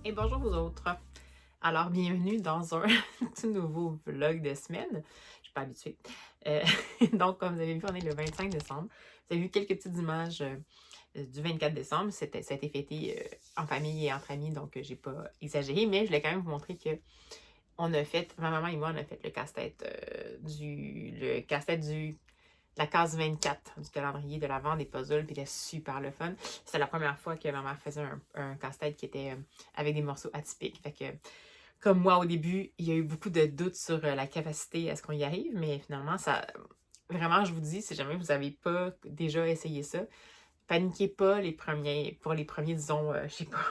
Et bonjour vous autres. Alors, bienvenue dans un tout nouveau vlog de semaine. Je ne suis pas habituée. Euh, donc, comme vous avez vu, on est le 25 décembre. Vous avez vu quelques petites images du 24 décembre. Ça a été fêté en famille et entre amis, donc j'ai pas exagéré, mais je voulais quand même vous montrer que on a fait, ma maman et moi, on a fait le casse-tête du la case 24 du calendrier de l'Avent des puzzles, puis c'était super le fun. C'était la première fois que ma mère faisait un casse-tête qui était avec des morceaux atypiques. Fait que, comme moi au début, il y a eu beaucoup de doutes sur la capacité à ce qu'on y arrive, mais finalement, ça. Vraiment, je vous dis, si jamais vous n'avez pas déjà essayé ça, paniquez pas pour les premiers, disons, je sais pas,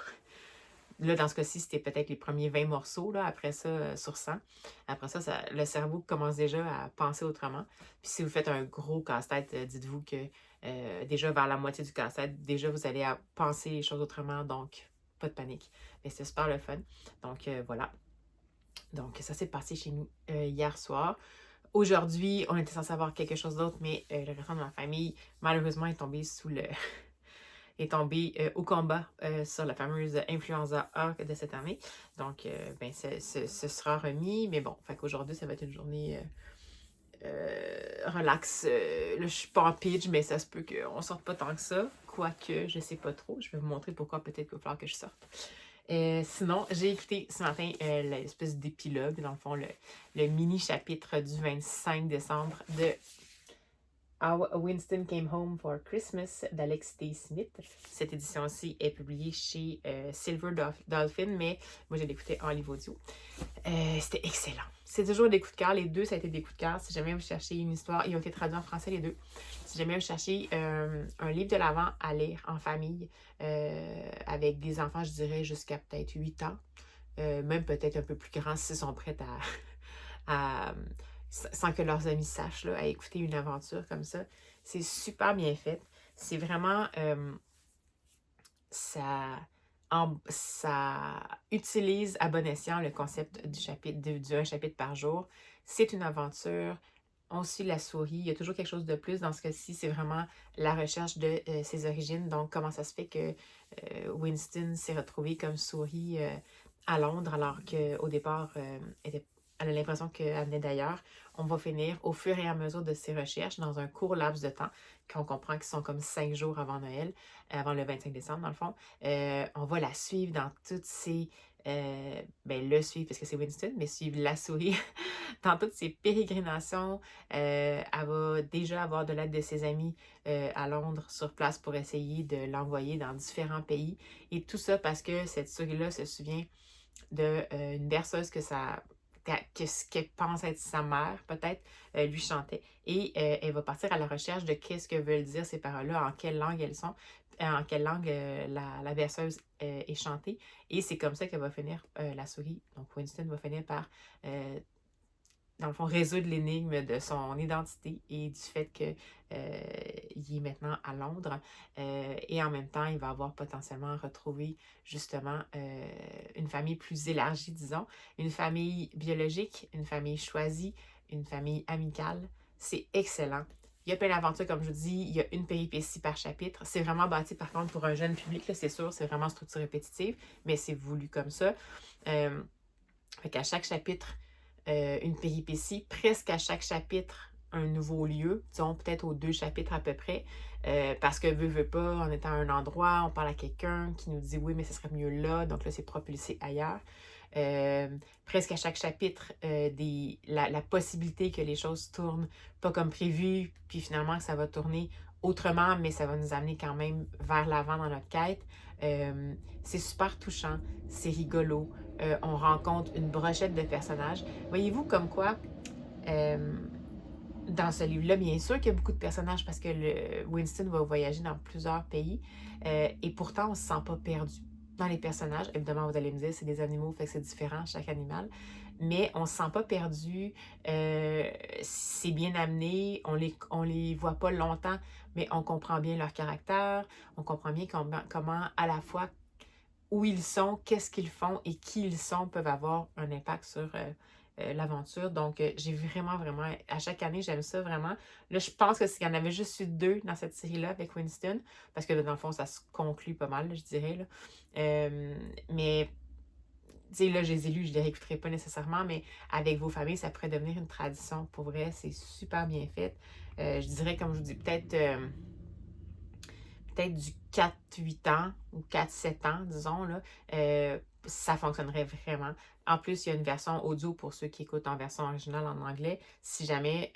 là, dans ce cas-ci, c'était peut-être les premiers 20 morceaux, là, après ça, sur 100. Après ça, le cerveau commence déjà à penser autrement. Puis si vous faites un gros casse-tête, dites-vous que déjà vers la moitié du casse-tête, déjà vous allez penser les choses autrement, donc pas de panique. Mais c'est super le fun. Donc voilà. Donc ça s'est passé chez nous hier soir. Aujourd'hui, on était censé avoir quelque chose d'autre, mais le restant de ma famille, malheureusement, est tombé est tombé au combat sur la fameuse influenza A de cette année. Donc, ben, ce sera remis. Mais bon, fait qu'aujourd'hui, ça va être une journée relax. Là, je suis pas en pitch, mais ça se peut qu'on sorte pas tant que ça. Quoique, je sais pas trop. Je vais vous montrer pourquoi peut-être qu'il va falloir que je sorte. Sinon, j'ai écouté ce matin l'espèce d'épilogue, dans le fond, le mini-chapitre du 25 décembre de How Winston Came Home for Christmas d'Alex T. Smith. Cette édition-ci est publiée chez Silver Dolphin, mais moi j'ai l'écouté en livre audio. C'était excellent. C'est toujours des coups de cœur. Les deux, ça a été des coups de cœur. Si jamais vous cherchez une histoire, ils ont été traduits en français les deux. Si jamais vous cherchez un livre de l'Avent à lire en famille avec des enfants, je dirais jusqu'à peut-être 8 ans, même peut-être un peu plus grands s'ils sont prêts à sans que leurs amis sachent, là, à écouter une aventure comme ça. C'est super bien fait. C'est vraiment... ça, ça utilise à bon escient le concept du chapitre, du un chapitre par jour. C'est une aventure. On suit la souris. Il y a toujours quelque chose de plus. Dans ce cas-ci, c'est vraiment la recherche de ses origines. Donc, comment ça se fait que Winston s'est retrouvé comme souris à Londres alors qu'au départ, elle a l'impression qu'elle venait d'ailleurs. On va finir au fur et à mesure de ses recherches dans un court laps de temps, qu'on comprend qu'ils sont comme 5 jours avant Noël, avant le 25 décembre dans le fond. On va la suivre dans toutes ses... ben, le suivre parce que c'est Winston, mais suivre la souris dans toutes ses pérégrinations. Elle va déjà avoir de l'aide de ses amis à Londres sur place pour essayer de l'envoyer dans différents pays. Et tout ça parce que cette souris-là se souvient d'une berceuse que ce qu'elle pense être sa mère, peut-être, lui chantait. Et elle va partir à la recherche de qu'est-ce que veulent dire ces paroles-là, en quelle langue elles sont, en quelle langue la berceuse est chantée. Et c'est comme ça qu'elle va finir, la souris. Donc Winston va finir par dans le fond, résoudre l'énigme de son identité et du fait qu'il est maintenant à Londres. Et en même temps, il va avoir potentiellement retrouvé justement une famille plus élargie, disons, une famille biologique, une famille choisie, une famille amicale. C'est excellent. Il y a plein d'aventures, comme je vous dis, il y a une péripétie par chapitre. C'est vraiment bâti, par contre, pour un jeune public, c'est sûr, c'est vraiment structure répétitive, mais c'est voulu comme ça. Fait qu'à chaque chapitre, une péripétie, presque à chaque chapitre, un nouveau lieu, disons peut-être aux 2 chapitres à peu près, parce que veut pas, on est à un endroit, on parle à quelqu'un qui nous dit oui, mais ce serait mieux là, donc là, c'est propulsé ailleurs. Presque à chaque chapitre, la possibilité que les choses tournent pas comme prévu, puis finalement que ça va tourner autrement, mais ça va nous amener quand même vers l'avant dans notre quête. C'est super touchant, c'est rigolo. On rencontre une brochette de personnages. Voyez-vous comme quoi, euh, dans ce livre-là, bien sûr qu'il y a beaucoup de personnages parce que Winston va voyager dans plusieurs pays et pourtant on ne se sent pas perdu dans les personnages. Évidemment, vous allez me dire, c'est des animaux, fait que c'est différent chaque animal, mais on ne se sent pas perdu. C'est bien amené, on les voit pas longtemps, mais on comprend bien leur caractère, on comprend bien comment à la fois où ils sont, qu'est-ce qu'ils font et qui ils sont peuvent avoir un impact sur l'aventure. Donc, j'ai vraiment, vraiment, à chaque année, j'aime ça vraiment. Là, je pense que s'il y en avait juste eu 2 dans cette série-là avec Winston, parce que dans le fond, ça se conclut pas mal, je dirais. Là. Mais tu sais, là, je les ai lus, je les réécouterai pas nécessairement, mais avec vos familles, ça pourrait devenir une tradition. Pour vrai, c'est super bien fait. Je dirais, comme je vous dis, peut-être du 4-8 ans ou 4-7 ans, disons, là, ça fonctionnerait vraiment. En plus, il y a une version audio pour ceux qui écoutent en version originale en anglais. Si jamais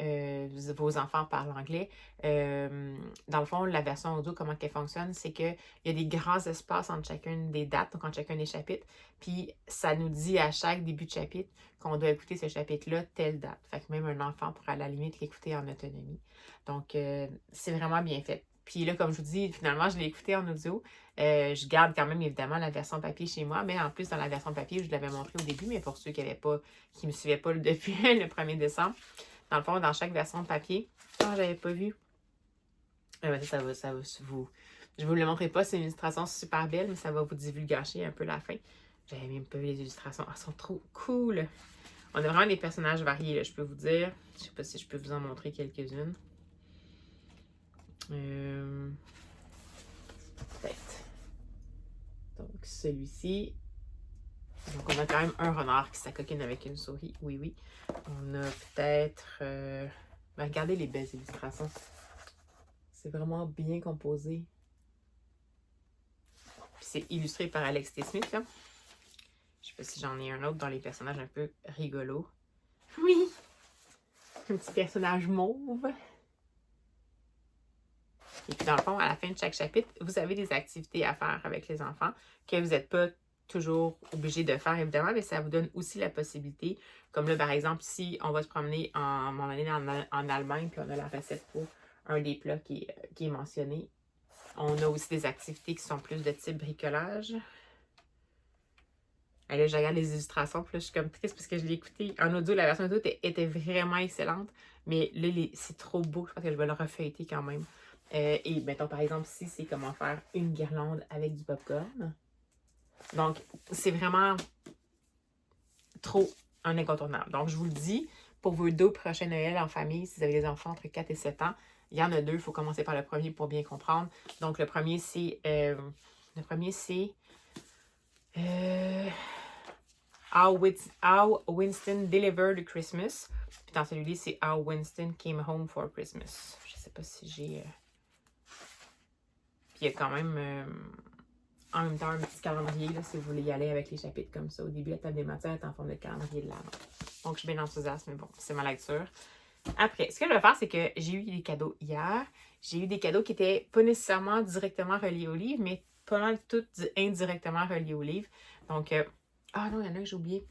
vos enfants parlent anglais, dans le fond, la version audio, comment qu'elle fonctionne, c'est qu'il y a des grands espaces entre chacune des dates, donc entre chacun des chapitres, puis ça nous dit à chaque début de chapitre qu'on doit écouter ce chapitre-là, telle date. Fait que même un enfant pourrait à la limite l'écouter en autonomie. Donc, c'est vraiment bien fait. Puis là, comme je vous dis, finalement, je l'ai écouté en audio. Je garde quand même évidemment la version papier chez moi, mais en plus, dans la version papier, je l'avais montré au début, mais pour ceux qui ne me suivaient pas depuis le 1er décembre, dans le fond, dans chaque version papier, j'avais pas vu. Ça va vous. Je vous le montrerai pas, c'est une illustration super belle, mais ça va vous divulgacher un peu la fin. J'avais même pas vu les illustrations. Elles sont trop cool! On a vraiment des personnages variés, là, je peux vous dire. Je sais pas si je peux vous en montrer quelques-unes. Peut-être. Donc, celui-ci. Donc, on a quand même un renard qui s'acoquine avec une souris. Oui, oui. On a peut-être... regardez les belles illustrations. C'est vraiment bien composé. Puis c'est illustré par Alex T. Smith, là. Je sais pas si j'en ai un autre dans les personnages un peu rigolos. Oui! Un petit personnage mauve. Et puis, dans le fond, à la fin de chaque chapitre, vous avez des activités à faire avec les enfants que vous n'êtes pas toujours obligé de faire, évidemment, mais ça vous donne aussi la possibilité. Comme là, par exemple, si on va se promener en Allemagne, puis on a la recette pour un des plats qui est mentionné, on a aussi des activités qui sont plus de type bricolage. Et là, je regarde les illustrations, puis là, je suis comme triste parce que je l'ai écouté en audio. La version audio était vraiment excellente, mais là, c'est trop beau. Je pense que je vais le refeuilleter quand même. Et mettons, par exemple, ici, c'est comment faire une guirlande avec du popcorn. Donc, c'est vraiment trop un incontournable. Donc, je vous le dis, pour vos 2 prochains Noëls en famille, si vous avez des enfants entre 4 et 7 ans, il y en a 2, il faut commencer par le premier pour bien comprendre. Donc, le premier, c'est... How Winston Delivered Christmas. Puis dans celui-là, c'est How Winston Came Home for Christmas. Je sais pas si j'ai... Puis il y a quand même... en même temps, un petit calendrier, là, si vous voulez y aller avec les chapitres comme ça. Au début, la table des matières est en forme de calendrier de l'avant. Donc, je suis bien enthousiaste, mais bon, c'est ma lecture. Après, ce que je vais faire, c'est que j'ai eu des cadeaux hier. J'ai eu des cadeaux qui n'étaient pas nécessairement directement reliés au livre, mais pas mal tout indirectement reliés au livre. Donc, ah non, il y en a que j'ai oublié.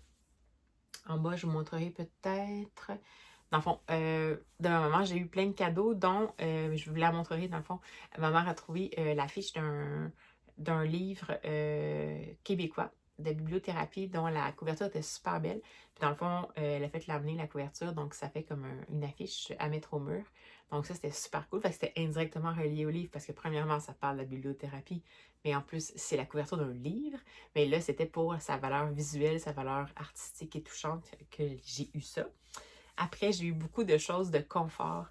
En bas, je vous montrerai peut-être. Dans le fond, de ma maman, j'ai eu plein de cadeaux, dont, je vous la montrerai, dans le fond, ma mère a trouvé l'affiche d'un livre québécois de bibliothérapie dont la couverture était super belle. Puis dans le fond, elle a fait l'amener la couverture, donc ça fait comme une affiche à mettre au mur. Donc ça, c'était super cool. Fait que c'était indirectement relié au livre parce que premièrement, ça parle de la bibliothérapie, mais en plus, c'est la couverture d'un livre. Mais là, c'était pour sa valeur visuelle, sa valeur artistique et touchante que j'ai eu ça. Après, j'ai eu beaucoup de choses de confort,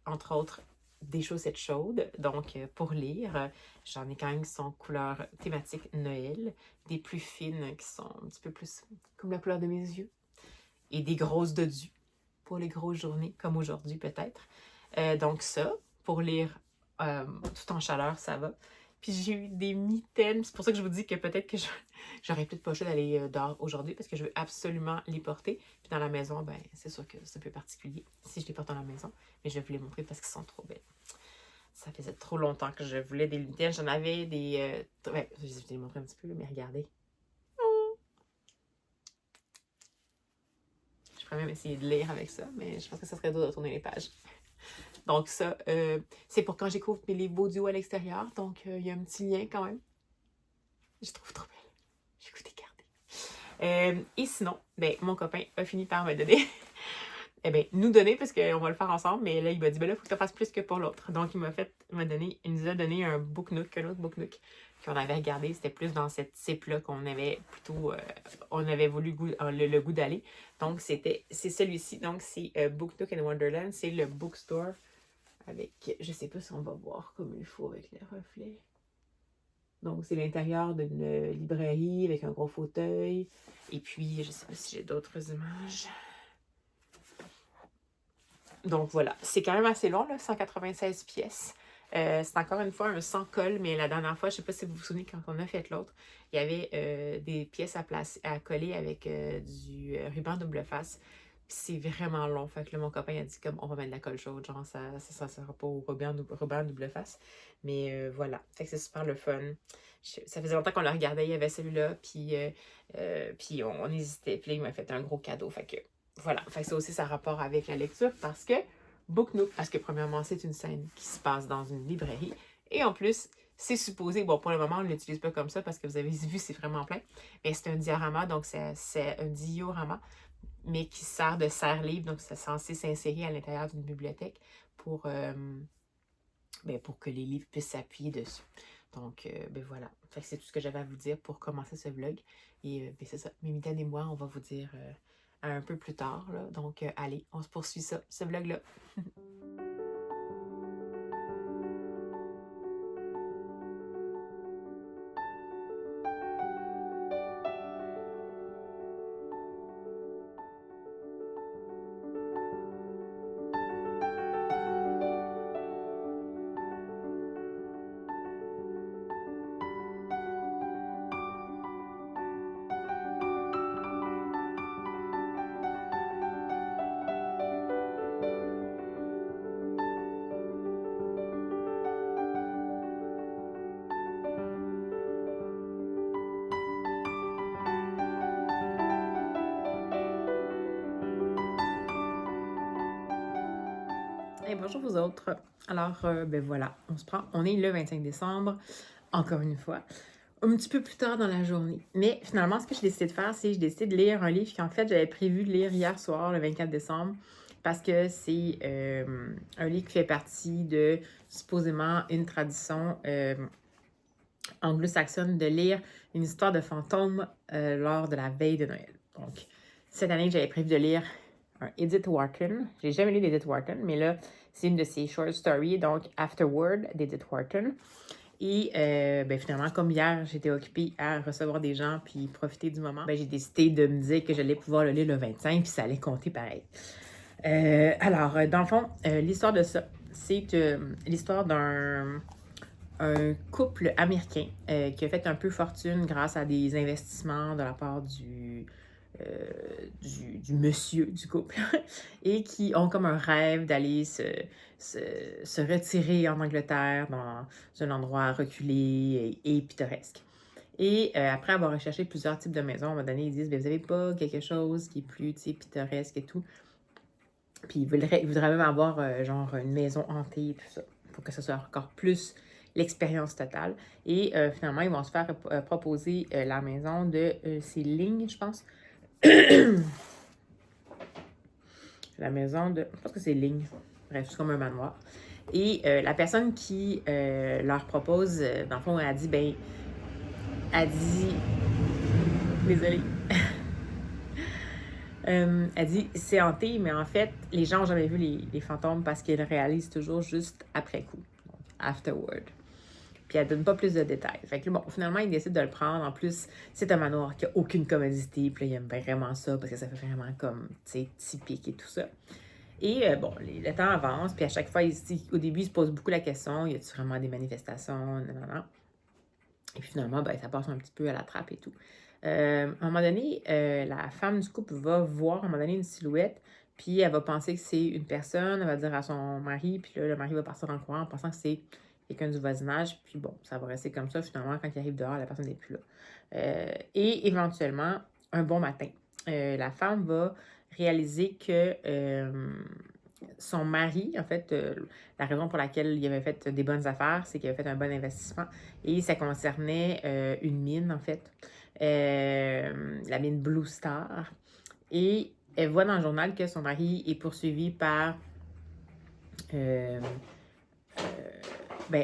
entre autres des chaussettes chaudes. Donc, pour lire, j'en ai quand même qui sont couleur thématique Noël, des plus fines qui sont un petit peu plus comme la couleur de mes yeux, et des grosses dodus pour les grosses journées, comme aujourd'hui peut-être. Donc ça, pour lire tout en chaleur, ça va. Puis j'ai eu des mitaines. C'est pour ça que je vous dis que peut-être que j'aurais peut-être pas le choix d'aller dehors aujourd'hui parce que je veux absolument les porter. Puis dans la maison, ben c'est sûr que c'est un peu particulier si je les porte dans la maison. Mais je vais vous les montrer parce qu'ils sont trop belles. Ça faisait trop longtemps que je voulais des mitaines. J'en avais des... ouais, je vais les montrer un petit peu, mais regardez. Je pourrais même essayer de lire avec ça, mais je pense que ça serait dur de tourner les pages. Donc ça, c'est pour quand j'écoute mes livres audio à l'extérieur. Donc, il y a un petit lien quand même. Je trouve trop belle. J'ai goûté garder. Et sinon, ben, mon copain a fini par me donner... eh bien, nous donner, parce qu'on va le faire ensemble, mais là, il m'a dit, ben là, il faut que tu fasses plus que pour l'autre. Donc, il nous a donné un book nook, un autre book nook qu'on avait regardé. C'était plus dans cette type-là qu'on avait plutôt, on avait voulu le goût d'aller. Donc, c'est celui-ci. Donc, c'est Book Nook in Wonderland. C'est le bookstore avec, je sais pas si on va voir comme il faut avec les reflets. Donc, c'est l'intérieur d'une librairie avec un gros fauteuil. Et puis, je ne sais pas si j'ai d'autres images. Donc, voilà. C'est quand même assez long, là, 196 pièces. C'est encore une fois un sans colle, mais la dernière fois, je ne sais pas si vous vous souvenez, quand on a fait l'autre, il y avait des pièces à coller avec du ruban double face. C'est vraiment long. Fait que là, mon copain a dit comme on va mettre de la colle chaude, genre ça sera pas au ruban double face. Mais voilà. Fait que c'est super le fun. Ça faisait longtemps qu'on le regardait, il y avait celui-là, puis on hésitait. Puis là, il m'a fait un gros cadeau. Fait que voilà. Fait que ça aussi, ça a rapport avec la lecture parce que Book Nook, parce que premièrement, c'est une scène qui se passe dans une librairie. Et en plus, c'est supposé, bon, pour le moment, on ne l'utilise pas comme ça parce que vous avez vu, c'est vraiment plein. Mais c'est un diorama, donc c'est un diorama, mais qui sert de serre-livre, donc c'est censé s'insérer à l'intérieur d'une bibliothèque pour, pour que les livres puissent s'appuyer dessus. Donc, voilà. Fait que c'est tout ce que j'avais à vous dire pour commencer ce vlog. Et c'est ça. Mimitaine et moi, on va vous dire un peu plus tard. Là. Donc, allez, on se poursuit ça, ce vlog-là. Et bonjour vous autres. Alors, voilà, on est le 25 décembre, encore une fois, un petit peu plus tard dans la journée. Mais finalement, ce que j'ai décidé de faire, c'est que j'ai décidé de lire un livre qu'en fait, j'avais prévu de lire hier soir, le 24 décembre, parce que c'est un livre qui fait partie de, supposément, une tradition anglo-saxonne de lire une histoire de fantôme lors de la veille de Noël. Donc, cette année, j'avais prévu de lire un Edith Wharton. J'ai jamais lu d'Edith Wharton, mais là, c'est une de ses short stories, donc Afterward d'Edith Wharton. Et finalement, comme hier, j'étais occupée à recevoir des gens puis profiter du moment, j'ai décidé de me dire que j'allais pouvoir le lire le 25 puis ça allait compter pareil. Alors, dans le fond, l'histoire de ça, c'est l'histoire d'un couple américain qui a fait un peu fortune grâce à des investissements de la part du monsieur du couple et qui ont comme un rêve d'aller se retirer en Angleterre dans un endroit reculé et pittoresque. Et après avoir recherché plusieurs types de maisons, à un moment donné, ils disent, vous n'avez pas quelque chose qui est plus pittoresque et tout. Puis ils voudraient même avoir genre une maison hantée et tout ça, pour que ce soit encore plus l'expérience totale. Et finalement, ils vont se faire proposer la maison de ces lignes, je pense. La maison de... Je pense que c'est Ligne. Bref, c'est comme un manoir. Et la personne qui leur propose, dans le fond, elle dit, désolée. Elle dit, c'est hanté, mais en fait, les gens n'ont jamais vu les fantômes parce qu'ils le réalisent toujours juste après coup. Donc, afterward. Puis elle donne pas plus de détails. Fait que bon, finalement, il décide de le prendre. En plus, c'est un manoir qui a aucune commodité. Puis là, il aime vraiment ça parce que ça fait vraiment comme, tu sais, typique et tout ça. Et le temps avance. Puis à chaque fois, au début, il se pose beaucoup la question, y a-t-il vraiment des manifestations? Non. Et puis finalement, ça passe un petit peu à la trappe et tout. À un moment donné, la femme du couple va voir à un moment donné une silhouette. Puis elle va penser que c'est une personne. Elle va dire à son mari. Puis là, le mari va partir en courant en pensant que c'est quelqu'un du voisinage, puis bon, ça va rester comme ça. Finalement, quand il arrive dehors, la personne n'est plus là. Et éventuellement, un bon matin, la femme va réaliser que son mari, en fait, la raison pour laquelle il avait fait des bonnes affaires, c'est qu'il avait fait un bon investissement et ça concernait une mine, en fait, la mine Blue Star. Et elle voit dans le journal que son mari est poursuivi par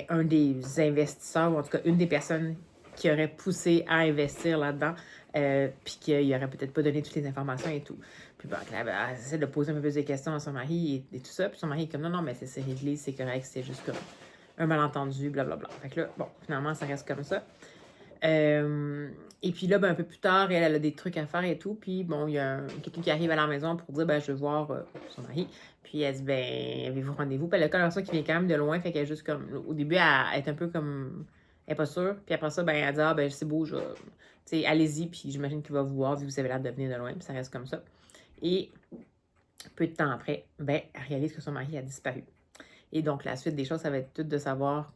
un des investisseurs, ou en tout cas une des personnes qui aurait poussé à investir là-dedans, puis qu'il n'aurait peut-être pas donné toutes les informations et tout. Puis elle essaie de poser un peu plus de questions à son mari et tout ça. Puis son mari est comme, non, mais c'est réglé, c'est correct, c'est juste comme un malentendu, blablabla. Fait que là, bon, finalement, ça reste comme ça. Et puis là, ben, un peu plus tard, elle a des trucs à faire et tout. Puis bon, il y a quelqu'un qui arrive à la maison pour dire, ben, je veux voir son mari. Puis elle dit, ben, avez-vous rendez-vous? Puis elle a quand même ça qui vient quand même de loin. Fait qu'elle est juste comme, au début, elle est un peu comme, elle est pas sûre. Puis après ça, ben, elle dit, ah, ben, c'est beau, tu sais, allez-y. Puis j'imagine qu'il va vous voir vu que vous avez l'air de venir de loin. Puis ça reste comme ça. Et peu de temps après, ben, elle réalise que son mari a disparu. Et donc, la suite des choses, ça va être tout de savoir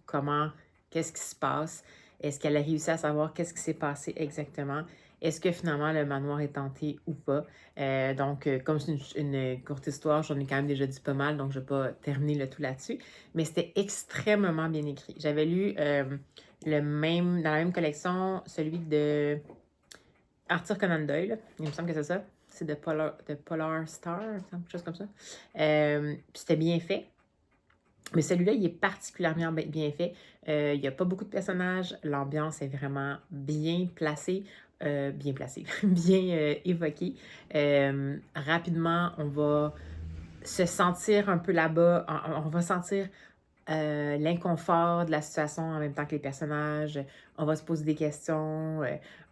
qu'est-ce qui se passe. Est-ce qu'elle a réussi à savoir qu'est-ce qui s'est passé exactement? Est-ce que finalement le manoir est tenté ou pas? Comme c'est une courte histoire, j'en ai quand même déjà dit pas mal, donc je ne vais pas terminer le tout là-dessus. Mais c'était extrêmement bien écrit. J'avais lu dans la même collection, celui de Arthur Conan Doyle. Il me semble que c'est ça. C'est de Polar Star, quelque chose comme ça. C'était bien fait. Mais celui-là, il est particulièrement bien fait. Il n'y a pas beaucoup de personnages. L'ambiance est vraiment bien placée. Bien évoquée. Rapidement, on va se sentir un peu là-bas. On va sentir l'inconfort de la situation en même temps que les personnages. On va se poser des questions.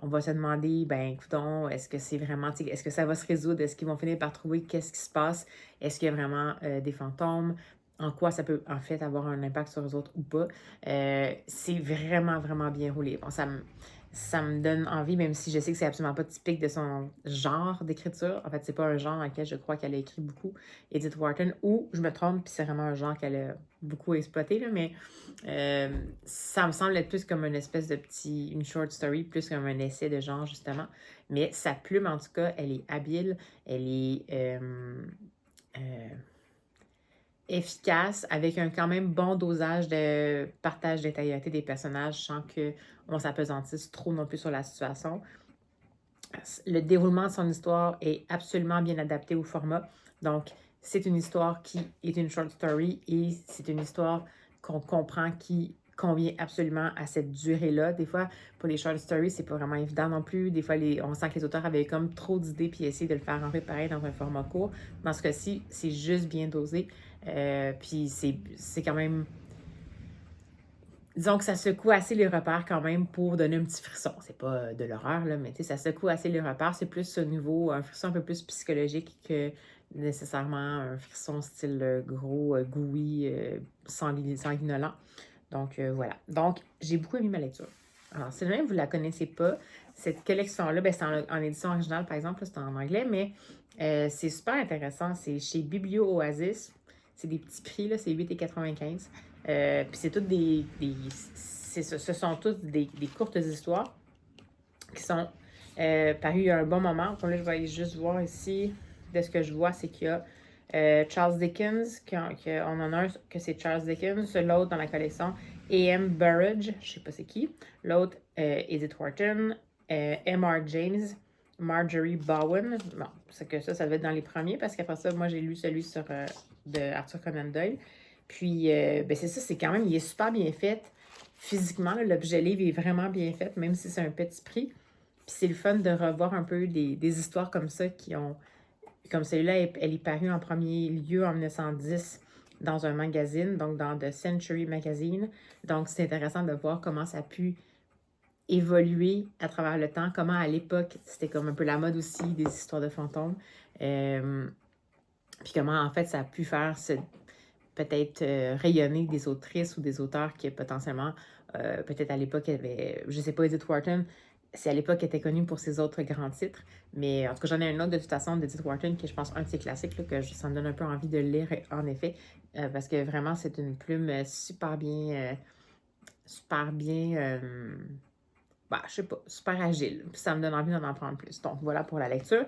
On va se demander, ben, écoutons, est-ce que c'est vraiment, est-ce que ça va se résoudre? Est-ce qu'ils vont finir par trouver qu'est-ce qui se passe? Est-ce qu'il y a vraiment des fantômes? En quoi ça peut en fait avoir un impact sur les autres ou pas? C'est vraiment, vraiment bien roulé. Bon, ça me donne envie, même si je sais que c'est absolument pas typique de son genre d'écriture. En fait, c'est pas un genre dans lequel je crois qu'elle a écrit beaucoup, Edith Wharton, ou je me trompe, puis c'est vraiment un genre qu'elle a beaucoup exploité, là, mais ça me semble être plus comme une espèce de une short story, plus comme un essai de genre, justement. Mais sa plume, en tout cas, elle est habile, elle est efficace, avec un quand même bon dosage de partage d'intériorité des personnages sans qu'on s'apesantisse trop non plus sur la situation. Le déroulement de son histoire est absolument bien adapté au format. Donc, c'est une histoire qui est une short story et c'est une histoire qu'on comprend qui convient absolument à cette durée-là. Des fois, pour les short stories, c'est pas vraiment évident non plus. Des fois, on sent que les auteurs avaient comme trop d'idées puis essayer de le faire rentrer pareil dans un format court. Dans ce cas-ci, c'est juste bien dosé. Puis c'est quand même... Disons que ça secoue assez les repères quand même pour donner un petit frisson. C'est pas de l'horreur, là, mais ça secoue assez les repères. C'est plus au niveau, un frisson un peu plus psychologique que nécessairement un frisson style gros, gooey, sanguinolent. Donc, voilà. Donc, j'ai beaucoup aimé ma lecture. Alors, si jamais vous ne la connaissez pas, cette collection-là, ben, c'est en édition originale, par exemple, c'est en anglais, mais c'est super intéressant. C'est chez Biblio Oasis. C'est des petits prix, là, c'est 8,95. Puis c'est toutes ce sont toutes des courtes histoires qui sont parues il y a un bon moment. Donc là, je vais aller juste voir ici. De ce que je vois, c'est qu'il y a Charles Dickens, on en a un que c'est Charles Dickens, l'autre dans la collection, A.M. Burrage, je sais pas c'est qui, l'autre Edith Wharton, M.R. James, Marjorie Bowen. Bon, c'est que ça devait être dans les premiers parce qu'après ça, moi j'ai lu celui de Arthur Conan Doyle. Puis, ben c'est ça, c'est quand même, il est super bien fait. Physiquement, l'objet livre est vraiment bien fait, même si c'est un petit prix. Puis c'est le fun de revoir un peu des histoires comme ça qui ont... Comme celui-là, elle est parue en premier lieu en 1910 dans un magazine, donc dans The Century Magazine. Donc, c'est intéressant de voir comment ça a pu évoluer à travers le temps, comment à l'époque, c'était comme un peu la mode aussi, des histoires de fantômes. Puis comment, en fait, ça a pu faire peut-être rayonner des autrices ou des auteurs qui potentiellement, peut-être à l'époque, avaient, je sais pas, Edith Wharton, c'est à l'époque était connue pour ses autres grands titres, mais en tout cas, j'en ai un autre de toute façon d'Edith Wharton qui est, je pense, un de ses classiques, là, ça me donne un peu envie de le lire, en effet, parce que vraiment, c'est une plume super bien, je sais pas, super agile. Puis ça me donne envie d'en apprendre plus. Donc, voilà pour la lecture.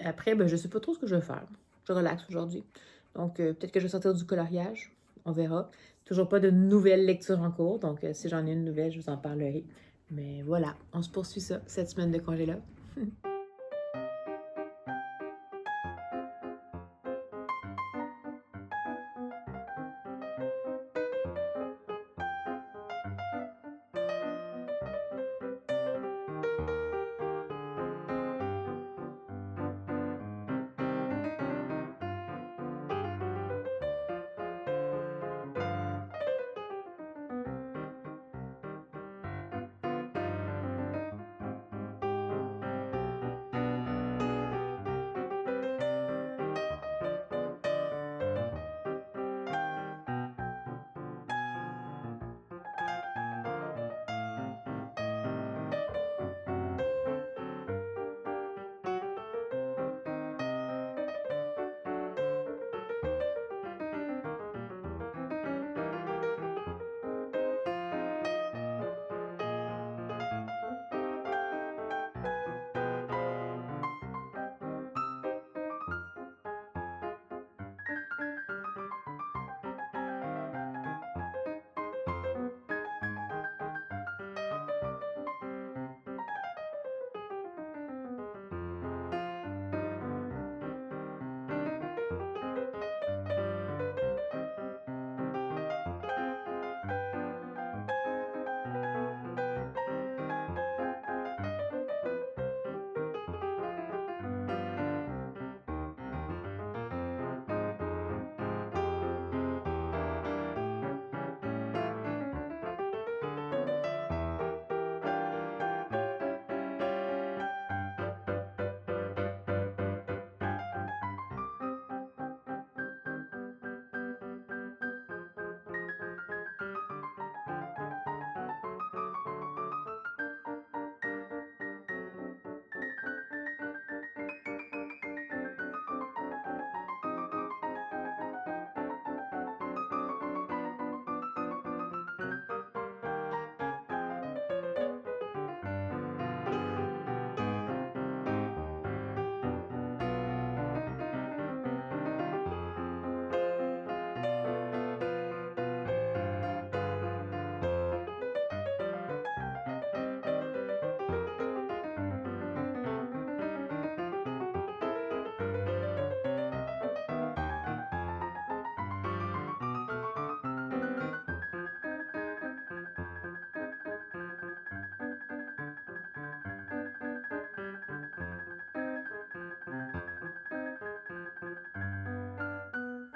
Après, ben, je sais pas trop ce que je vais faire. Je relaxe aujourd'hui. Donc, peut-être que je vais sortir du coloriage. On verra. Toujours pas de nouvelles lectures en cours. Donc, si j'en ai une nouvelle, je vous en parlerai. Mais voilà, on se poursuit ça, cette semaine de congé-là.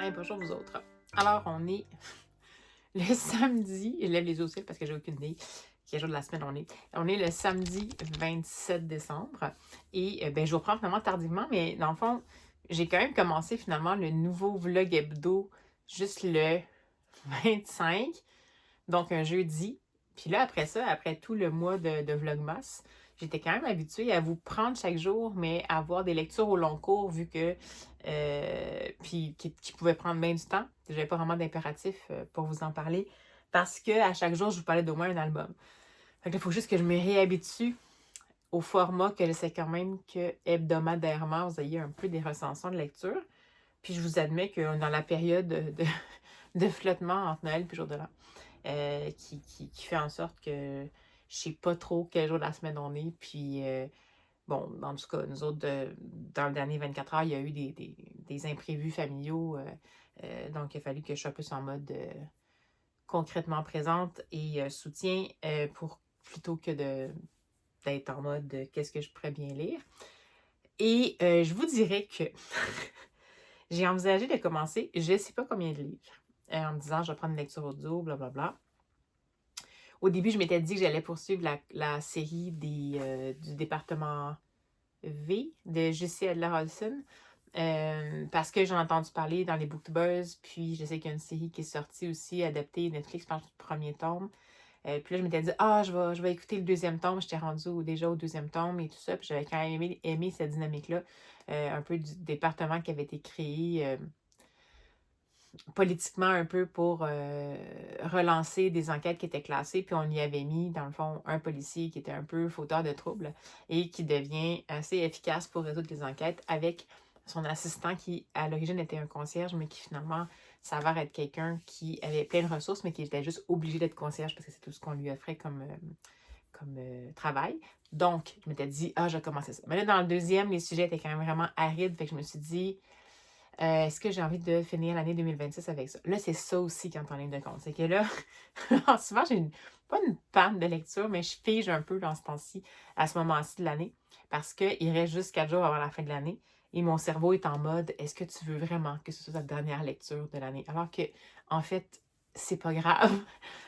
Hey, bonjour vous autres. Alors, on est le samedi, je lève les yeux au ciel parce que j'ai aucune idée quel jour de la semaine on est. On est le samedi 27 décembre et ben, je vous reprends finalement tardivement, mais dans le fond, j'ai quand même commencé finalement le nouveau vlog hebdo juste le 25, donc un jeudi. Puis là, après ça, après tout le mois de Vlogmas, j'étais quand même habituée à vous prendre chaque jour, mais à avoir des lectures au long cours, vu que. Puis qui pouvaient prendre bien du temps. J'avais pas vraiment d'impératif pour vous en parler, parce que à chaque jour, je vous parlais d'au moins un album. Fait que là, il faut juste que je me réhabitue au format que je sais quand même que hebdomadairement, vous ayez un peu des recensions de lecture. Puis je vous admets que dans la période de flottement entre Noël et jour de l'an. Qui fait en sorte que je sais pas trop quel jour de la semaine on est. Puis, bon, en tout cas, nous autres, dans le dernier 24 heures, il y a eu des imprévus familiaux. Donc, il a fallu que je sois plus en mode concrètement présente et soutien pour plutôt que d'être en mode qu'est-ce que je pourrais bien lire. Et je vous dirais que j'ai envisagé de commencer, je ne sais pas combien de livres, en me disant je vais prendre une lecture audio, blablabla. Au début, je m'étais dit que j'allais poursuivre la série du département V de J.C. Adler-Olson parce que j'en ai entendu parler dans les booktubers, puis je sais qu'il y a une série qui est sortie aussi, adaptée Netflix, je pense, du premier tome. Puis là, je m'étais dit, je vais écouter le deuxième tome. J'étais rendue déjà au deuxième tome et tout ça. Puis j'avais quand même aimé cette dynamique-là, un peu du département qui avait été créé politiquement un peu pour relancer des enquêtes qui étaient classées, puis on y avait mis, dans le fond, un policier qui était un peu fauteur de troubles et qui devient assez efficace pour résoudre les enquêtes avec son assistant qui, à l'origine, était un concierge, mais qui finalement s'avère être quelqu'un qui avait plein de ressources, mais qui était juste obligé d'être concierge parce que c'est tout ce qu'on lui offrait comme travail. Donc, je m'étais dit, je vais commencer ça. Mais là, dans le deuxième, les sujets étaient quand même vraiment arides, fait que je me suis dit, est-ce que j'ai envie de finir l'année 2026 avec ça? Là, c'est ça aussi qui entre en ligne de compte. C'est que là, souvent, pas une panne de lecture, mais je fige un peu dans ce temps-ci, à ce moment-ci de l'année, parce qu'il reste juste 4 jours avant la fin de l'année et mon cerveau est en mode, est-ce que tu veux vraiment que ce soit ta dernière lecture de l'année? Alors que, en fait, c'est pas grave,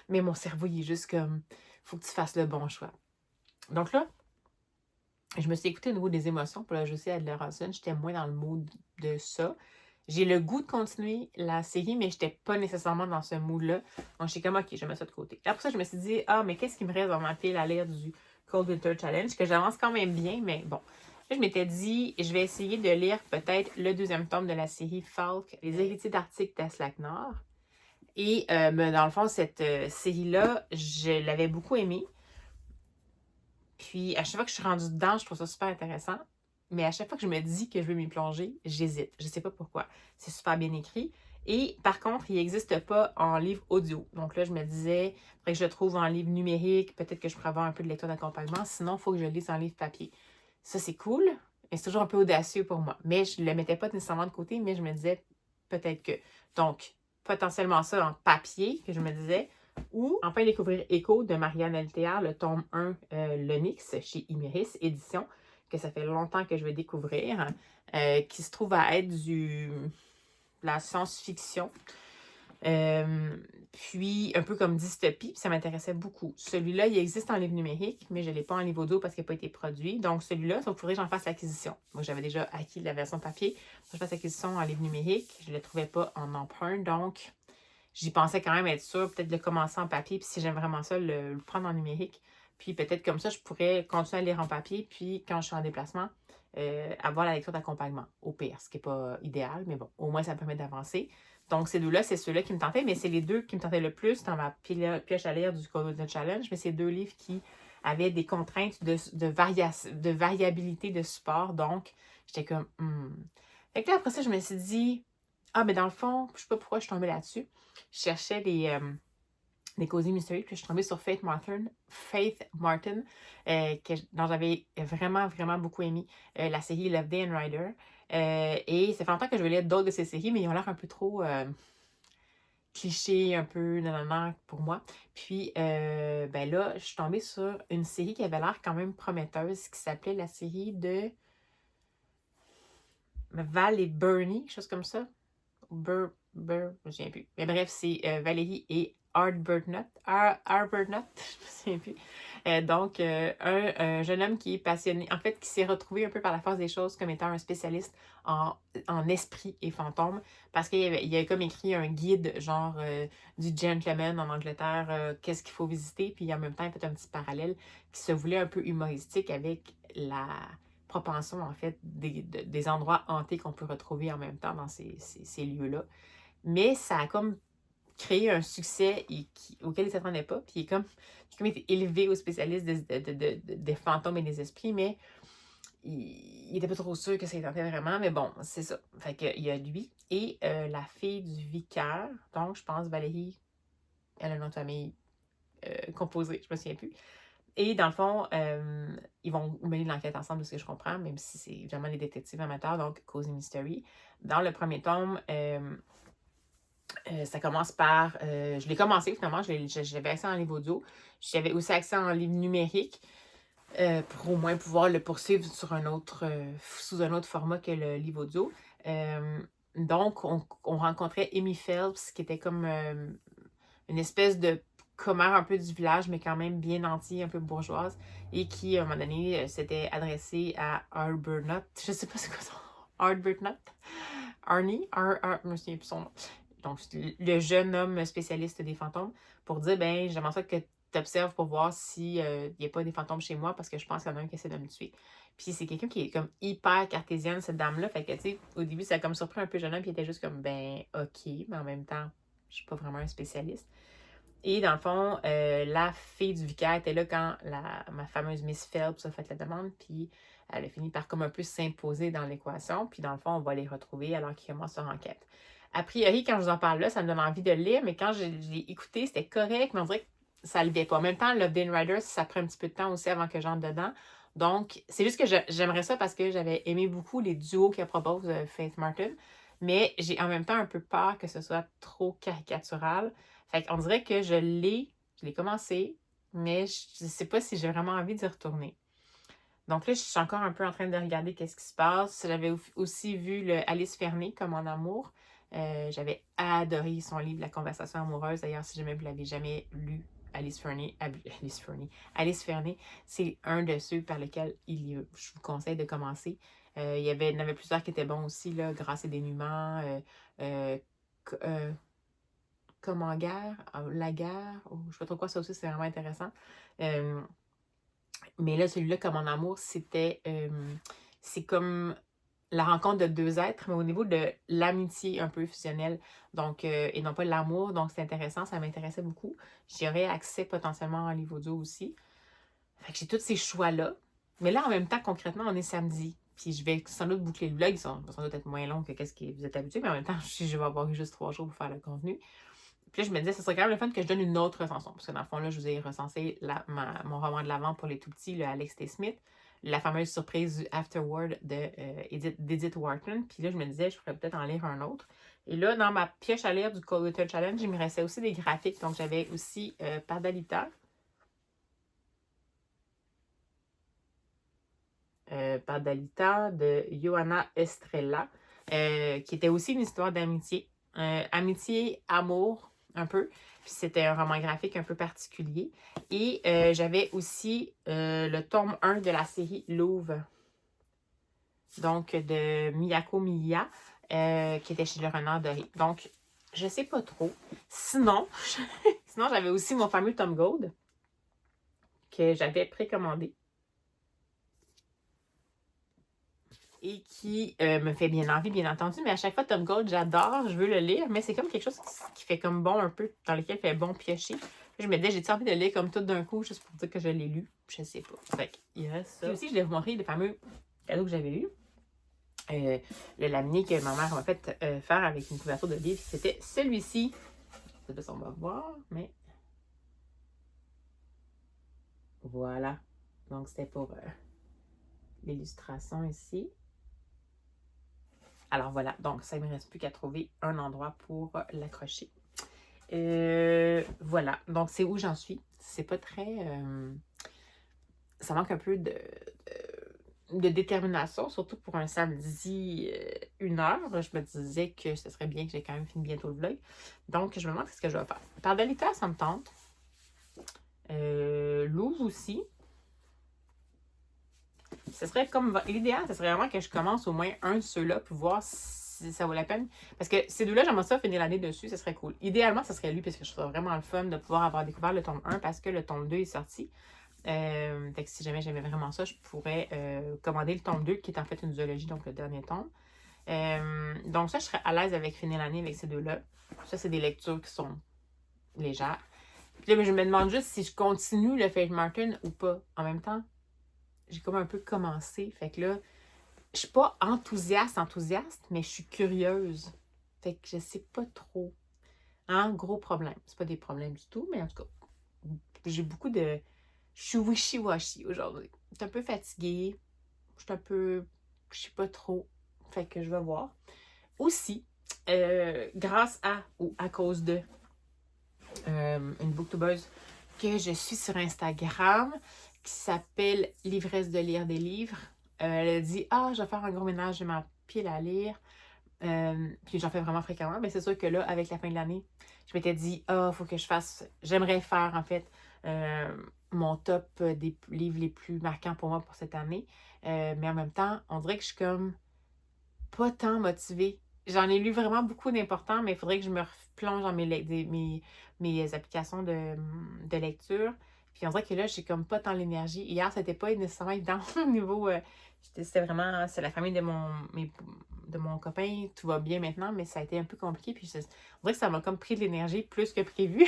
mais mon cerveau, il est juste comme, faut que tu fasses le bon choix. Donc là, je me suis écoutée au niveau des émotions pour la Josie Adler-Olson. J'étais moins dans le mood de ça. J'ai le goût de continuer la série, mais je n'étais pas nécessairement dans ce mood-là. Donc, j'étais comme, OK, je vais mettre ça de côté. Après ça, je me suis dit, mais qu'est-ce qui me reste dans ma pile à lire du Cold Winter Challenge, que j'avance quand même bien, mais bon. Là, je m'étais dit, je vais essayer de lire peut-être le deuxième tome de la série Falk, Les héritiers d'Arctique d'Aslak Nord. Et dans le fond, cette série-là, je l'avais beaucoup aimée. Puis, à chaque fois que je suis rendue dedans, je trouve ça super intéressant. Mais à chaque fois que je me dis que je veux m'y plonger, j'hésite. Je ne sais pas pourquoi. C'est super bien écrit. Et par contre, il n'existe pas en livre audio. Donc là, je me disais, il faudrait que je le trouve en livre numérique. Peut-être que je pourrais avoir un peu de lecture d'accompagnement. Sinon, il faut que je le lise en livre papier. Ça, c'est cool. Mais c'est toujours un peu audacieux pour moi. Mais je ne le mettais pas nécessairement de côté, mais je me disais peut-être que. Donc, potentiellement ça en papier, que je me disais. Ou enfin découvrir Écho de Marianne Eltéard, le tome 1, l'Onyx, chez Imeris Édition, que ça fait longtemps que je vais découvrir, qui se trouve à être de la science-fiction. Puis un peu comme dystopie, puis ça m'intéressait beaucoup. Celui-là, il existe en livre numérique, mais je ne l'ai pas en livre audio parce qu'il n'a pas été produit. Donc celui-là, il faudrait que j'en fasse l'acquisition. Moi, j'avais déjà acquis la version papier. Je fasse l'acquisition en livre numérique. Je ne le trouvais pas en emprunt, donc j'y pensais quand même être sûre, peut-être de le commencer en papier, puis si j'aime vraiment ça, le prendre en numérique. Puis peut-être comme ça, je pourrais continuer à lire en papier, puis quand je suis en déplacement, avoir la lecture d'accompagnement, au pire, ce qui n'est pas idéal, mais bon, au moins ça me permet d'avancer. Donc ces deux-là, c'est ceux-là qui me tentaient, mais c'est les deux qui me tentaient le plus dans ma pioche à lire du Cold Challenge, mais c'est deux livres qui avaient des contraintes de variabilité de support, donc j'étais comme, Fait que là, après ça, je me suis dit, mais dans le fond, je sais pas pourquoi je suis tombée là-dessus. Je cherchais des Cozy Mystery, puis je suis tombée sur Faith Martin, dont j'avais vraiment, vraiment beaucoup aimé la série Love Day and Rider. Et ça fait longtemps que je vais lire d'autres de ces séries, mais ils ont l'air un peu trop clichés, un peu nanana pour moi. Puis ben là, je suis tombée sur une série qui avait l'air quand même prometteuse, qui s'appelait la série de Val et Bernie, quelque chose comme ça. Je me souviens plus. Mais bref, c'est Valérie et Arbuthnot, je me souviens plus. Donc, un jeune homme qui est passionné, en fait, qui s'est retrouvé un peu par la force des choses comme étant un spécialiste en esprits et fantômes, parce qu'il a comme écrit un guide, genre du gentleman en Angleterre, qu'est-ce qu'il faut visiter, puis en même temps, il a fait un petit parallèle qui se voulait un peu humoristique avec la propension, en fait, des endroits hantés qu'on peut retrouver en même temps dans ces lieux-là. Mais ça a comme créé un succès auquel il ne s'attendait pas. Puis il a comme été élevé aux spécialistes des fantômes et des esprits, mais il était pas trop sûr que ça tentait vraiment. Mais bon, c'est ça. Fait qu'il y a lui et la fille du vicaire. Donc, je pense Valérie, elle a un nom de famille composé, je me souviens plus. Et dans le fond, ils vont mener l'enquête ensemble, de ce que je comprends, même si c'est vraiment les détectives amateurs, donc Cozy Mystery. Dans le premier tome, ça commence par... je l'ai commencé finalement, j'avais accès en livre audio. J'avais aussi accès en livre numérique pour au moins pouvoir le poursuivre sur sous un autre format que le livre audio. Donc, on rencontrait Amy Phelps, qui était comme une espèce de commère un peu du village, mais quand même bien nantie, un peu bourgeoise, et qui, à un moment donné, s'était adressée à Arbuthnot. Je sais pas c'est quoi son Arbuthnot? Arnie? Je me souviens plus son nom. Donc, le jeune homme spécialiste des fantômes, pour dire, ben, j'aimerais ça que tu observes pour voir s'il n'y a pas des fantômes chez moi, parce que je pense qu'il y en a un qui essaie de me tuer. Puis c'est quelqu'un qui est comme hyper cartésienne, cette dame-là. Fait que, tu sais, au début, ça a comme surpris un peu le jeune homme, puis il était juste comme, ben, OK, mais en même temps, je suis pas vraiment un spécialiste. Et dans le fond, la fille du vicaire était là quand ma fameuse Miss Phelps a fait la demande, puis elle a fini par comme un peu s'imposer dans l'équation. Puis dans le fond, on va les retrouver alors qu'ils commencent leur enquête. A priori, quand je vous en parle là, ça me donne envie de le lire, mais quand je l'ai écouté, c'était correct, mais on dirait que ça ne levait pas. En même temps, Love Dead Riders, ça prend un petit peu de temps aussi avant que j'entre dedans. Donc, c'est juste que j'aimerais ça parce que j'avais aimé beaucoup les duos qu'elle propose, Faith Martin, mais j'ai en même temps un peu peur que ce soit trop caricatural. Fait qu'on dirait que je l'ai commencé, mais je ne sais pas si j'ai vraiment envie d'y retourner. Donc là, je suis encore un peu en train de regarder qu'est-ce qui se passe. J'avais aussi vu le Alice Fernet, Comme en amour. J'avais adoré son livre La conversation amoureuse. D'ailleurs, si jamais vous l'avez jamais lu, Alice Fernet, c'est un de ceux par lesquels je vous conseille de commencer. Il y en avait plusieurs qui étaient bons aussi, là, Grâce et dénuement, Comme en guerre, la guerre, je ne sais pas trop quoi, ça aussi, c'est vraiment intéressant. Mais là, celui-là, Comme en amour, c'est comme la rencontre de deux êtres, mais au niveau de l'amitié un peu fusionnelle, donc, et non pas l'amour, donc c'est intéressant, ça m'intéressait beaucoup. J'y aurais accès potentiellement en livre audio aussi. Fait que j'ai tous ces choix-là. Mais là, en même temps, concrètement, on est samedi. Puis je vais sans doute boucler le vlog, ils vont sans doute être moins longs que qu'est-ce que vous êtes habitués, mais en même temps, je vais avoir juste 3 jours pour faire le contenu. Puis là, je me disais, ce serait quand même le fun que je donne une autre recension. Parce que dans le fond, là, je vous ai recensé mon roman de l'avant pour les tout petits, le Alex T. Smith, la fameuse surprise du Afterword d'Edith Wharton. Puis là, je me disais, je pourrais peut-être en lire un autre. Et là, dans ma pioche à lire du Cold Challenge, il me restait aussi des graphiques. Donc, j'avais aussi Pardalita. Pardalita de Johanna Estrella, qui était aussi une histoire d'amitié. Amitié, amour, un peu. Puis c'était un roman graphique un peu particulier. Et j'avais aussi le tome 1 de la série Louvre, donc de Miyako Miya, qui était chez Le Renard Doré. Donc, je sais pas trop. Sinon, j'avais aussi mon fameux Tom Gold, que j'avais précommandé. Et qui me fait bien envie, bien entendu. Mais à chaque fois, Tom Gold, j'adore, je veux le lire, mais c'est comme quelque chose qui fait comme bon un peu, dans lequel il fait bon piocher. Je me disais, j'ai-tu envie de le lire comme tout d'un coup, juste pour dire que je l'ai lu? Je sais pas. Fait qu'il reste ça. Puis aussi, je vais vous montrer les fameux cadeaux que j'avais lus. Le laminé que ma mère m'a fait faire avec une couverture de livre, c'était celui-ci. Je sais pas si on va voir, mais... Voilà. Donc, c'était pour l'illustration ici. Alors voilà, donc ça ne me reste plus qu'à trouver un endroit pour l'accrocher. Voilà, donc c'est où j'en suis. C'est pas très... ça manque un peu de détermination, surtout pour un samedi 1 heure. Je me disais que ce serait bien que j'ai quand même fini bientôt le vlog. Donc, je me demande ce que je vais faire. Pardelita, ça me tente. Louvre aussi. Ce serait comme l'idéal, ce serait vraiment que je commence au moins un de ceux-là pour voir si ça vaut la peine. Parce que ces deux-là, j'aimerais ça finir l'année dessus, ce serait cool. Idéalement, ce serait lui parce que je trouve vraiment le fun de pouvoir avoir découvert le tome 1 parce que le tome 2 est sorti. Fait que si jamais j'aimais vraiment ça, je pourrais commander le tome 2 qui est en fait une zoologie, donc le dernier tome. Donc ça, je serais à l'aise avec finir l'année avec ces deux-là. Ça, c'est des lectures qui sont légères. Puis là, je me demande juste si je continue le Faith Martin ou pas. En même temps, j'ai comme un peu commencé. Fait que là, je suis pas enthousiaste, mais je suis curieuse. Fait que je sais pas trop. Hein, gros problème. C'est pas des problèmes du tout, mais en tout cas, j'ai beaucoup de... Je suis wishy-washy aujourd'hui. Je suis un peu fatiguée. Je suis un peu... Je sais pas trop. Fait que je vais voir. Aussi, grâce à ou à cause de une booktubeuse que je suis sur Instagram qui s'appelle L'ivresse de lire des livres. Elle a dit « Ah, je vais faire un gros ménage de ma pile à lire. » Puis j'en fais vraiment fréquemment. Mais c'est sûr que là, avec la fin de l'année, je m'étais dit « Ah, il faut que je fasse... » J'aimerais faire, en fait, mon top des livres les plus marquants pour moi pour cette année. Mais en même temps, on dirait que je suis comme pas tant motivée. J'en ai lu vraiment beaucoup d'importants, mais il faudrait que je me replonge dans mes applications de lecture. Puis on dirait que là, j'ai comme pas tant l'énergie. Hier, c'était pas nécessairement évident au niveau... c'était vraiment... C'est la famille de mon copain. Tout va bien maintenant, mais ça a été un peu compliqué. Puis on dirait que ça m'a comme pris de l'énergie plus que prévu.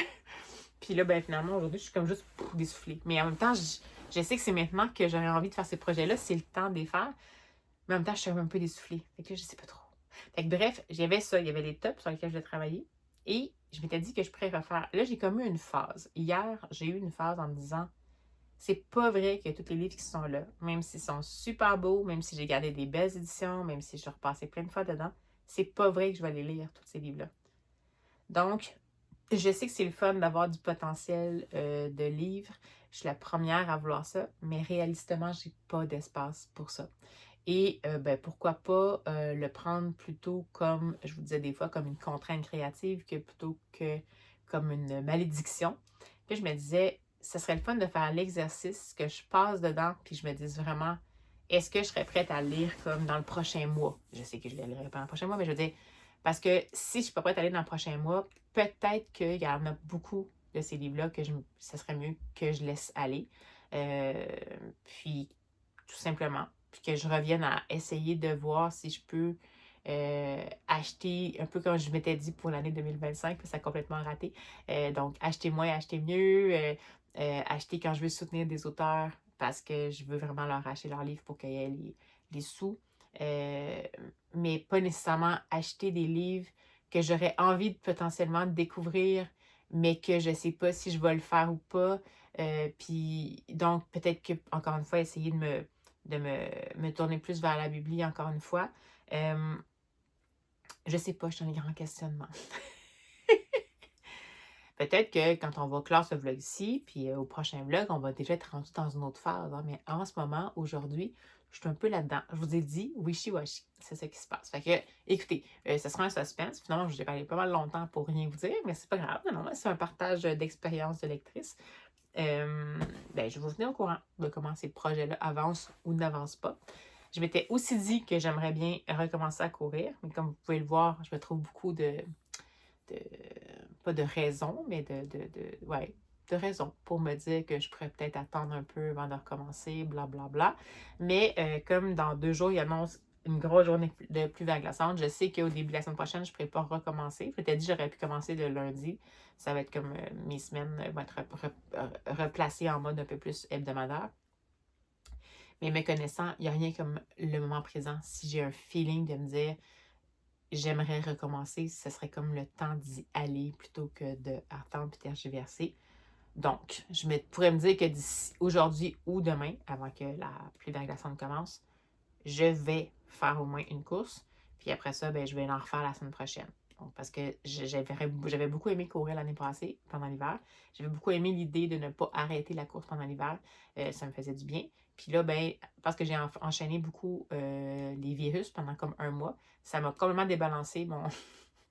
Puis là, ben finalement, aujourd'hui, je suis comme juste dessoufflée. Mais en même temps, je sais que c'est maintenant que j'aurais envie de faire ces projets-là. C'est le temps de les faire. Mais en même temps, je suis un peu dessoufflée. Fait que là, je sais pas trop. Fait que bref, j'avais ça. Il y avait les tops sur lesquels je travaillais. Et je m'étais dit que je pourrais refaire. Là, j'ai comme eu une phase. Hier, j'ai eu une phase en me disant c'est pas vrai que tous les livres qui sont là, même s'ils sont super beaux, même si j'ai gardé des belles éditions, même si je suis repassée plein de fois dedans, c'est pas vrai que je vais les lire, tous ces livres-là. Donc, je sais que c'est le fun d'avoir du potentiel de livres. Je suis la première à vouloir ça, mais réalistement, j'ai pas d'espace pour ça. Et ben, pourquoi pas le prendre plutôt comme, je vous disais des fois, comme une contrainte créative que plutôt que comme une malédiction. Puis je me disais, ce serait le fun de faire l'exercice, que je passe dedans, puis je me dise vraiment, est-ce que je serais prête à lire comme dans le prochain mois? Je sais que je ne le lirai pas dans le prochain mois, mais je veux dire, parce que si je ne suis pas prête à lire dans le prochain mois, peut-être qu'il y en a beaucoup de ces livres-là que ce serait mieux que je laisse aller. Puis, tout simplement, puis que je revienne à essayer de voir si je peux acheter, un peu comme je m'étais dit pour l'année 2025, puis ça a complètement raté. Donc, acheter moins, acheter mieux, acheter quand je veux soutenir des auteurs parce que je veux vraiment leur acheter leurs livres pour qu'il y ait les sous. Mais pas nécessairement acheter des livres que j'aurais envie de potentiellement découvrir, mais que je ne sais pas si je vais le faire ou pas. Puis donc, peut-être que, encore une fois, essayer de me tourner plus vers la Bibli, encore une fois. Je sais pas, je suis dans les grands questionnements. Peut-être que quand on va clore ce vlog-ci, puis au prochain vlog, on va déjà être rendu dans une autre phase. Hein, mais en ce moment, aujourd'hui, je suis un peu là-dedans. Je vous ai dit wishy-washy. C'est ça qui se passe. Fait que, écoutez, ce sera un suspense. Finalement, je vais parler pas mal longtemps pour rien vous dire, mais c'est pas grave. Non, c'est un partage d'expérience de lectrice. Ben, je vais vous tenir au courant de comment ces projets-là avancent ou n'avancent pas. Je m'étais aussi dit que j'aimerais bien recommencer à courir, mais comme vous pouvez le voir, je me trouve beaucoup pas de raisons, mais de raisons pour me dire que je pourrais peut-être attendre un peu avant de recommencer, blablabla. Mais comme dans 2 jours, il annonce une grosse journée de pluie verglaçante, je sais qu'au début de la semaine prochaine, je ne pourrais pas recommencer. Je m'étais dit que j'aurais pu commencer le lundi. Ça va être comme mes semaines vont être replacées en mode un peu plus hebdomadaire. Mais me connaissant, il n'y a rien comme le moment présent. Si j'ai un feeling de me dire j'aimerais recommencer, ce serait comme le temps d'y aller plutôt que d'attendre et tergiverser. Donc, pourrais me dire que d'ici aujourd'hui ou demain, avant que la pluie verglaçante commence, je vais faire au moins une course. Puis après ça, ben, je vais en refaire la semaine prochaine. Bon, parce que j'avais beaucoup aimé courir l'année passée, pendant l'hiver. J'avais beaucoup aimé l'idée de ne pas arrêter la course pendant l'hiver. Ça me faisait du bien. Puis là, ben, parce que j'ai enchaîné beaucoup les virus pendant comme un mois, ça m'a complètement débalancé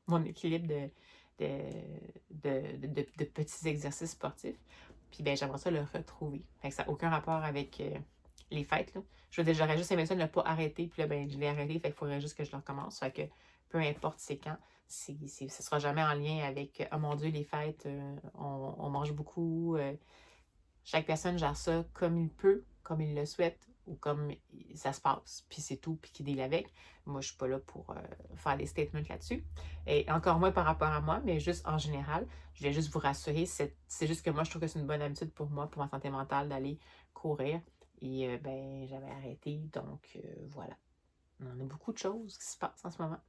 mon équilibre de petits exercices sportifs. Puis ben, j'aimerais ça le retrouver. Fait que ça n'a aucun rapport avec les fêtes, là. Je veux dire, j'aurais juste aimé ça de ne pas arrêter. Puis là, ben, je l'ai arrêté. Fait qu'il faudrait juste que je le recommence. Fait que peu importe c'est quand, ce sera jamais en lien avec oh mon Dieu, les fêtes, on mange beaucoup. Chaque personne gère ça comme il peut, comme il le souhaite ou comme ça se passe. Puis c'est tout, puis qu'il deal avec. Moi, je suis pas là pour faire des statements là-dessus. Et encore moins par rapport à moi, mais juste en général, je voulais juste vous rassurer. C'est juste que moi, je trouve que c'est une bonne habitude pour moi, pour ma santé mentale, d'aller courir. Et ben, j'avais arrêté, donc voilà. On a beaucoup de choses qui se passent en ce moment.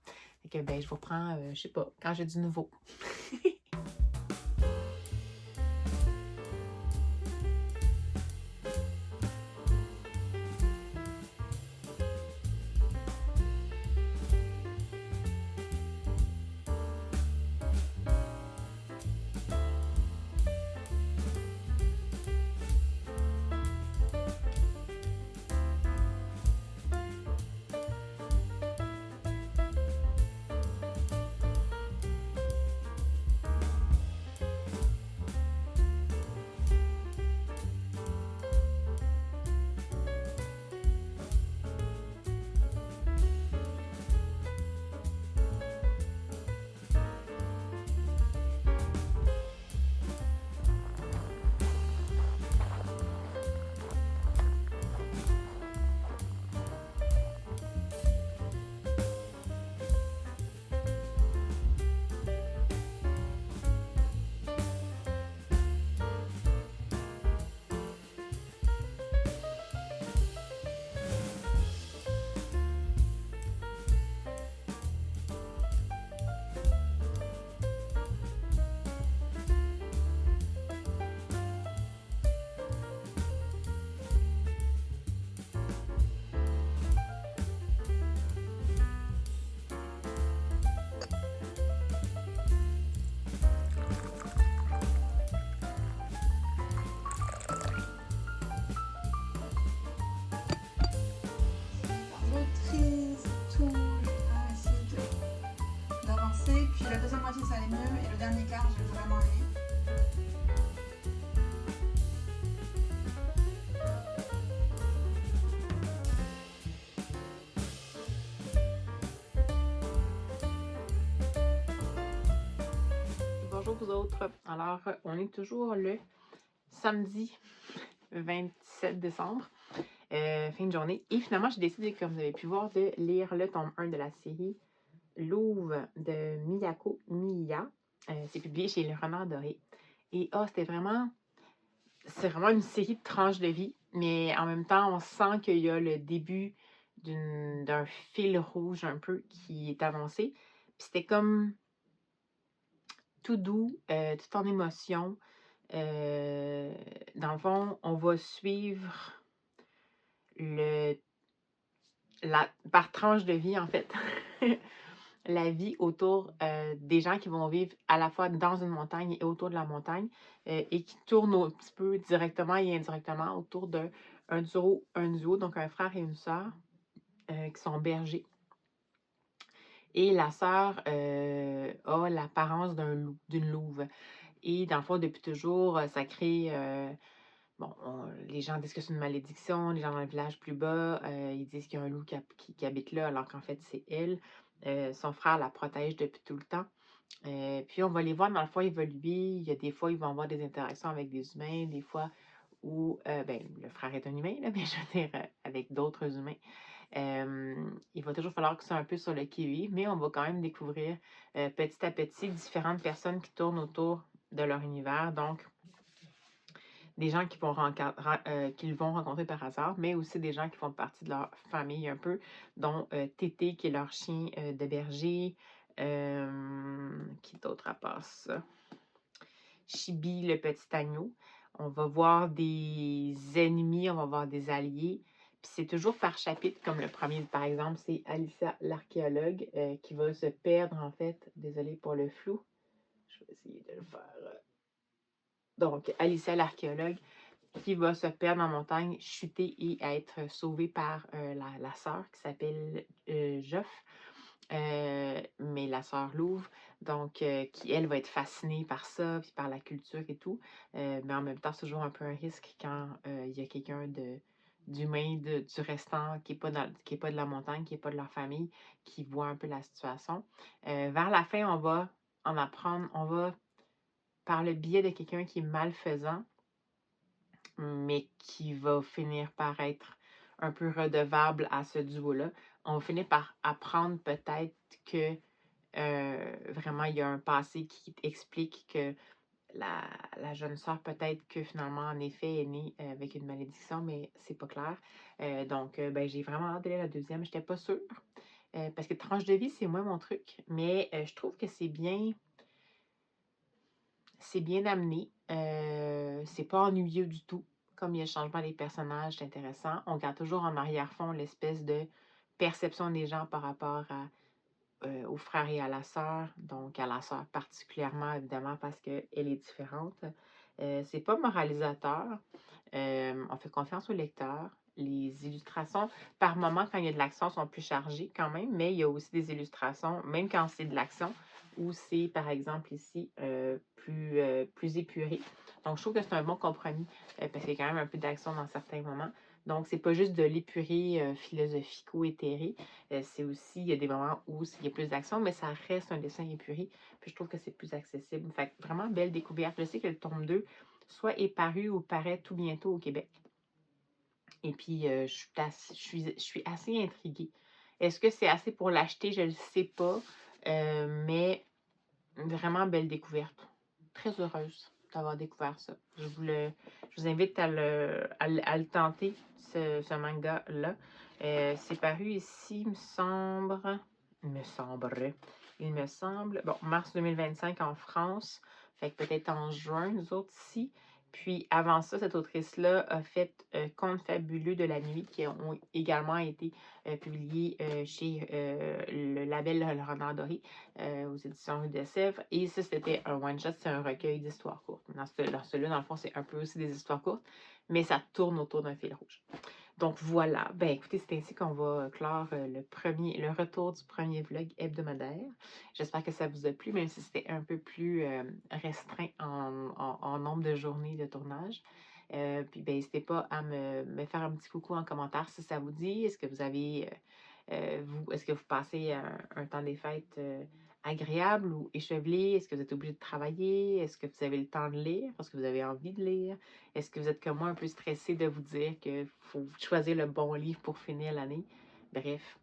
Fait que ben, je vous reprends, je sais pas, quand j'ai du nouveau. Motrice, tout, j'ai essayé d'avancer. Puis la deuxième moitié, ça allait mieux. Et le dernier quart, j'ai vraiment aimé. Bonjour vous autres. Alors, on est toujours le samedi 27 décembre, fin de journée. Et finalement, j'ai décidé, comme vous avez pu voir, de lire le tome 1 de la série Louve de Miyako Miya. C'est publié chez Le Renard Doré. Et c'est vraiment une série de tranches de vie, mais en même temps, on sent qu'il y a le début d'un fil rouge un peu qui est avancé. Puis c'était comme tout doux, tout en émotion. Dans le fond, on va suivre par tranche de vie, en fait, la vie autour des gens qui vont vivre à la fois dans une montagne et autour de la montagne et qui tournent un petit peu directement et indirectement autour d'un duo, donc un frère et une sœur qui sont bergers. Et la sœur a l'apparence d'une louve. Et dans le fond, depuis toujours, ça crée... les gens disent que c'est une malédiction, les gens dans le village plus bas, ils disent qu'il y a un loup qui habite là, alors qu'en fait, c'est elle. Son frère la protège depuis tout le temps. Puis on va les voir dans le fond évoluer. Il y a des fois, ils vont avoir des interactions avec des humains, des fois où le frère est un humain, là, mais je veux dire, avec d'autres humains. Il va toujours falloir que ce soit un peu sur le qui-vive, mais on va quand même découvrir petit à petit différentes personnes qui tournent autour de leur univers. Donc, des gens qu'ils vont rencontrer par hasard, mais aussi des gens qui font partie de leur famille un peu, dont Tété, qui est leur chien de berger. Qui d'autre à part ça? Chibi, le petit agneau. On va voir des ennemis, on va voir des alliés. Puis Puis c'est toujours par chapitre, comme le premier, par exemple, c'est Alicia l'archéologue qui va se perdre, en fait. Désolée pour le flou. Je vais essayer de le faire. Donc, Alicia l'archéologue qui va se perdre en montagne, chuter et être sauvée par la sœur qui s'appelle Joff. Mais la sœur Louve, donc qui, elle, va être fascinée par ça, puis par la culture et tout. Mais en même temps, c'est toujours un peu un risque quand il y a quelqu'un d'humain, du restant, qui est pas de la montagne, qui n'est pas de leur famille, qui voit un peu la situation. Vers la fin, on va en apprendre, on va, par le biais de quelqu'un qui est malfaisant, mais qui va finir par être un peu redevable à ce duo-là, on va finir par apprendre peut-être que vraiment il y a un passé qui explique que la jeune sœur, peut-être que finalement, en effet, est née avec une malédiction, mais c'est pas clair. Donc, ben, j'ai vraiment hâte de lire la deuxième. J'étais pas sûre. Parce que tranche de vie, c'est moins mon truc. Mais je trouve que c'est bien amené. C'est pas ennuyeux du tout. Comme il y a le changement des personnages, c'est intéressant. On garde toujours en arrière-fond l'espèce de perception des gens par rapport au frère et à la sœur. Donc, à la sœur particulièrement, évidemment, parce qu'elle est différente. C'est pas moralisateur. On fait confiance au lecteur. Les illustrations, par moment, quand il y a de l'action, sont plus chargées quand même, mais il y a aussi des illustrations, même quand c'est de l'action, où c'est, par exemple, ici, plus épuré. Donc, je trouve que c'est un bon compromis, parce qu'il y a quand même un peu d'action dans certains moments. Donc, c'est pas juste de l'épuré philosophico-éthéré. C'est aussi, il y a des moments où il y a plus d'action, mais ça reste un dessin épuré. Puis je trouve que c'est plus accessible. Fait que vraiment belle découverte. Je sais que le tome 2 soit est paru ou paraît tout bientôt au Québec. Et puis, je suis assez intriguée. Est-ce que c'est assez pour l'acheter? Je ne le sais pas. Mais vraiment belle découverte. Très heureuse d'avoir découvert ça. Je vous invite à le tenter, ce manga-là. C'est paru ici, il me semble, bon, mars 2025 en France, fait que peut-être en juin, nous autres ici. Puis avant ça, cette autrice-là a fait Contes fabuleux de la nuit, qui ont également été publiés chez le label Le Renard Doré, aux éditions Rue de Sèvres. Et ça, c'était un one-shot, c'est un recueil d'histoires courtes. Dans celui-là, dans le fond, c'est un peu aussi des histoires courtes, mais ça tourne autour d'un fil rouge. Donc voilà, ben écoutez, c'est ainsi qu'on va clore le retour du premier vlog hebdomadaire. J'espère que ça vous a plu, même si c'était un peu plus restreint en nombre de journées de tournage. Puis ben, n'hésitez pas à me faire un petit coucou en commentaire si ça vous dit. Est-ce que vous avez est-ce que vous passez un temps des fêtes agréable ou échevelé? Est-ce que vous êtes obligé de travailler? Est-ce que vous avez le temps de lire? Est-ce que vous avez envie de lire? Est-ce que vous êtes comme moi un peu stressé de vous dire qu'il faut choisir le bon livre pour finir l'année? Bref,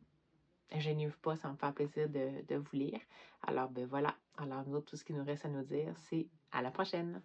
gênez-vous pas, ça me fait plaisir de vous lire. Alors, ben voilà. Alors, nous autres, tout ce qui nous reste à nous dire, c'est à la prochaine!